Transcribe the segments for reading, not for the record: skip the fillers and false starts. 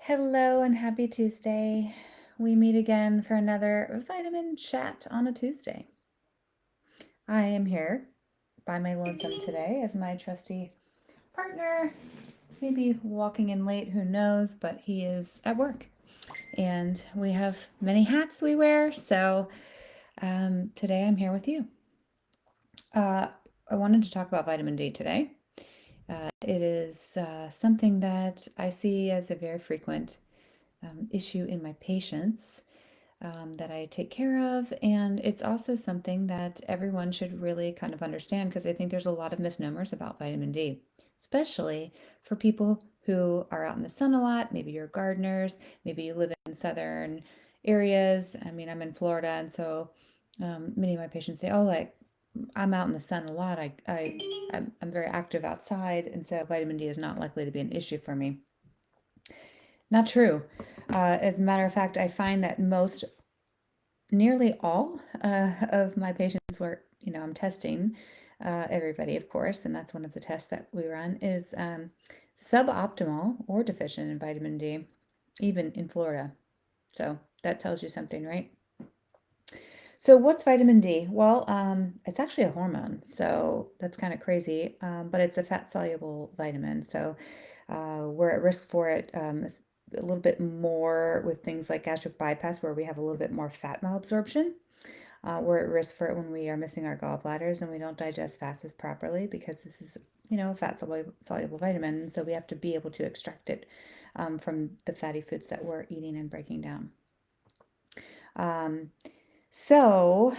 Hello and happy Tuesday. We meet again for another vitamin chat on a Tuesday. I am here by my lonesome today as my trusty partner. Maybe walking in late, who knows, but he is at work. And we have many hats we wear, so today I'm here with you. I wanted to talk about vitamin D today. It is something that I see as a very frequent issue in my patients that I take care of. And it's also something that everyone should really kind of understand because I think there's a lot of misnomers about vitamin D, especially for people who are out in the sun a lot. Maybe you're gardeners, maybe you live in southern areas. I mean, I'm in Florida, and so many of my patients say, "Oh, like I'm out in the sun a lot. I'm very active outside, and so vitamin D is not likely to be an issue for me." Not true. As a matter of fact, I find that nearly all of my patients where I'm testing everybody, of course, and that's one of the tests that we run is suboptimal or deficient in vitamin D, even in Florida. So that tells you something, right? So what's vitamin D? Well, it's actually a hormone, so that's kind of crazy, but it's a fat-soluble vitamin. So we're at risk for it a little bit more with things like gastric bypass, where we have a little bit more fat malabsorption. We're at risk for it when we are missing our gallbladders and we don't digest fats as properly because this is, a fat soluble vitamin. And so we have to be able to extract it from the fatty foods that we're eating and breaking down. Um, so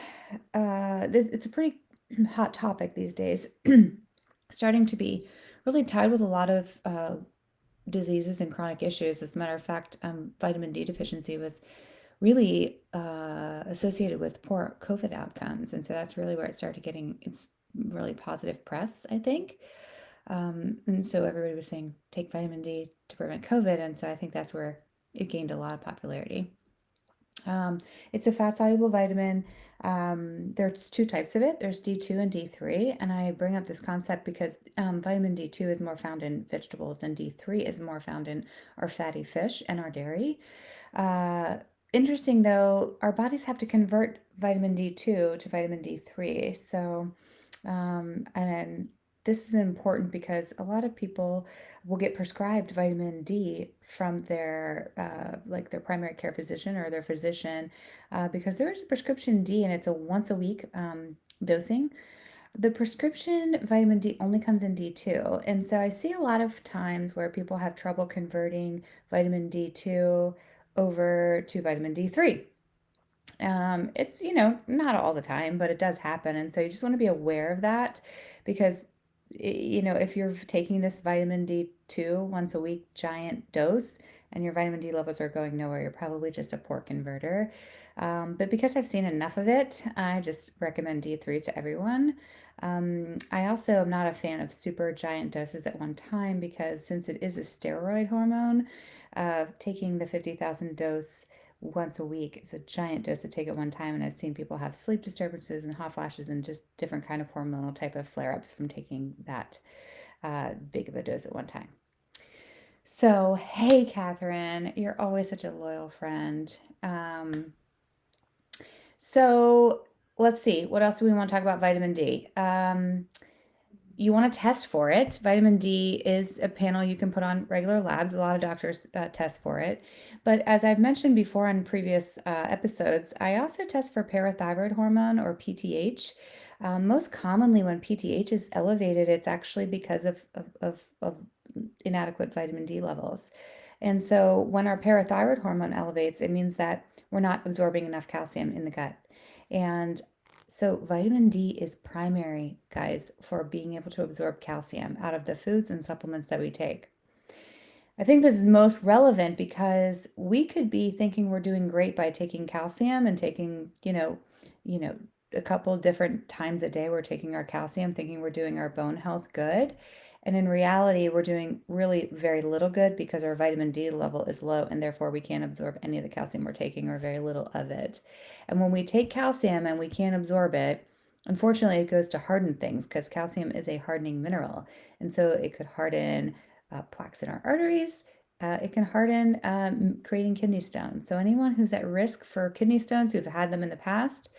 it's a pretty hot topic these days, starting to be really tied with a lot of diseases and chronic issues. As a matter of fact, vitamin D deficiency was really associated with poor COVID outcomes. And so that's really where it started getting its really positive press, I think. And so everybody was saying take vitamin D to prevent COVID. And so I think that's where it gained a lot of popularity. Um, it's a fat soluble vitamin. There's two types of it. There's D2 and D3. And I bring up this concept because vitamin D2 is more found in vegetables and D3 is more found in our fatty fish and our dairy. Uh, Interesting though, our bodies have to convert vitamin D2 to vitamin D3. So, and then this is important because a lot of people will get prescribed vitamin D from their like their primary care physician or their physician because there is a prescription D and it's a once a week dosing. The prescription vitamin D only comes in D2. And so I see a lot of times where people have trouble converting vitamin D2 over to vitamin D3. It's, not all the time, but it does happen. And so you just want to be aware of that because, if you're taking this vitamin D2 once a week giant dose and your vitamin D levels are going nowhere, you're probably just a poor converter. But because I've seen enough of it, I just recommend D3 to everyone. I also am not a fan of super giant doses at one time because since it is a steroid hormone, taking the 50,000 dose once a week is a giant dose to take at one time. And I've seen people have sleep disturbances and hot flashes and just different kind of hormonal type of flare-ups from taking that big of a dose at one time. So, hey, Catherine, you're always such a loyal friend. So let's see, what else do we want to talk about vitamin D? You want to test for it. Vitamin D is a panel you can put on regular labs. A lot of doctors test for it. But as I've mentioned before in previous episodes, I also test for parathyroid hormone or PTH. Most commonly, when PTH is elevated, it's actually because of inadequate vitamin D levels. And so when our parathyroid hormone elevates, it means that we're not absorbing enough calcium in the gut. And so vitamin D is primary, guys, for being able to absorb calcium out of the foods and supplements that we take. I think this is most relevant because we could be thinking we're doing great by taking calcium and taking, a couple different times a day we're taking our calcium, thinking we're doing our bone health good. And in reality, we're doing really very little good because our vitamin D level is low and therefore we can't absorb any of the calcium we're taking or very little of it. And when we take calcium and we can't absorb it, unfortunately, it goes to harden things because calcium is a hardening mineral. And so it could harden plaques in our arteries. it can harden, creating kidney stones. So anyone who's at risk for kidney stones, who've had them in the past,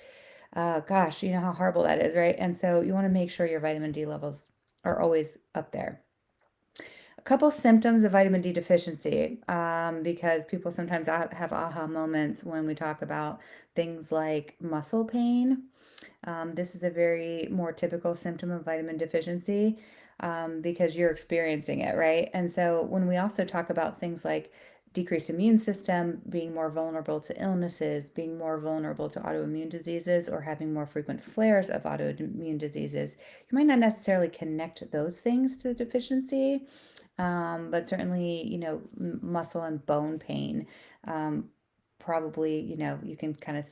gosh, you know how horrible that is, right? And so you want to make sure your vitamin D levels are always up there. A couple symptoms of vitamin D deficiency, because people sometimes have aha moments when we talk about things like muscle pain. This is a very more typical symptom of vitamin deficiency, because you're experiencing it, right? And so when we also talk about things like decreased immune system, being more vulnerable to illnesses, being more vulnerable to autoimmune diseases, or having more frequent flares of autoimmune diseases, you might not necessarily connect those things to deficiency, but certainly, muscle and bone pain, um, probably, you can kind of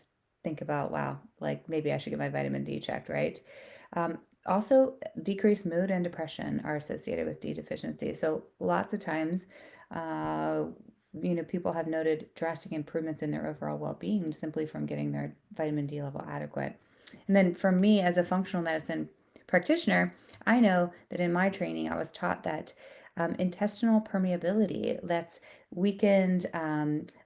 think about, wow, like maybe I should get my vitamin D checked, right? Also, decreased mood and depression are associated with D deficiency. So lots of times, uh, people have noted drastic improvements in their overall well-being simply from getting their vitamin D level adequate. And then for me as a functional medicine practitioner, I know that in my training, I was taught that intestinal permeability, that's weakened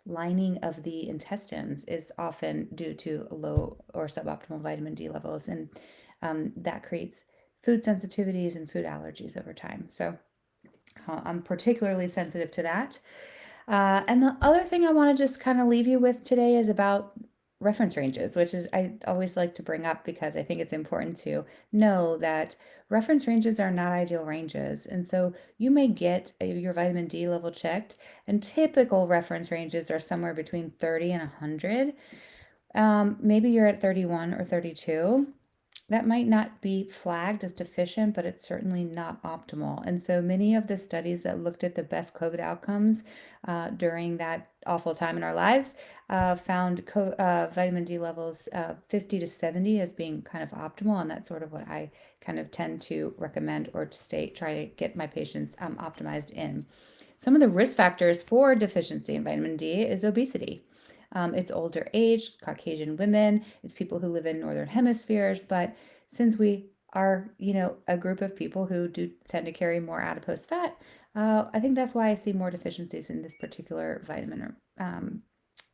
lining of the intestines, is often due to low or suboptimal vitamin D levels. And that creates food sensitivities and food allergies over time. So I'm particularly sensitive to that. And the other thing I want to just kind of leave you with today is about reference ranges, which is I always like to bring up because I think it's important to know that reference ranges are not ideal ranges. And so you may get your vitamin D level checked, and typical reference ranges are somewhere between 30 and 100. Maybe you're at 31 or 32. That might not be flagged as deficient, but it's certainly not optimal. And so many of the studies that looked at the best COVID outcomes during that awful time in our lives found vitamin D levels 50 to 70 as being kind of optimal. And that's sort of what I kind of tend to recommend or state, try to get my patients optimized in. Some of the risk factors for deficiency in vitamin D is obesity. It's older age, Caucasian women, it's people who live in northern hemispheres. But since we are, a group of people who do tend to carry more adipose fat, I think that's why I see more deficiencies in this particular vitamin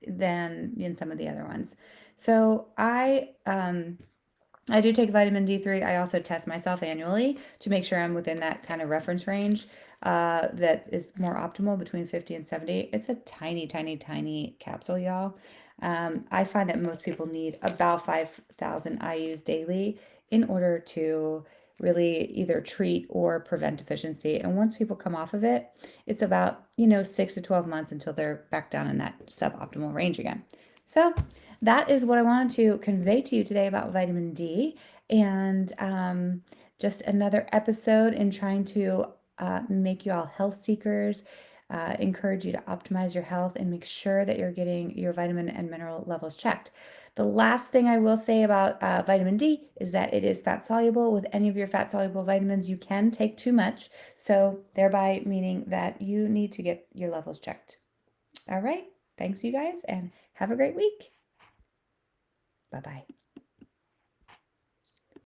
than in some of the other ones. So I do take vitamin D3. I also test myself annually to make sure I'm within that kind of reference range that is more optimal, between 50 and 70. It's a tiny, tiny, tiny capsule, y'all. I find that most people need about 5,000 IUs daily in order to really either treat or prevent deficiency. And once people come off of it, it's about, 6 to 12 months until they're back down in that suboptimal range again. So that is what I wanted to convey to you today about vitamin D, and just another episode in trying to make you all health seekers, encourage you to optimize your health and make sure that you're getting your vitamin and mineral levels checked. The last thing I will say about vitamin D is that it is fat soluble. With any of your fat soluble vitamins, you can take too much, so thereby meaning that you need to get your levels checked. All right. Thanks, you guys, and have a great week. Bye bye.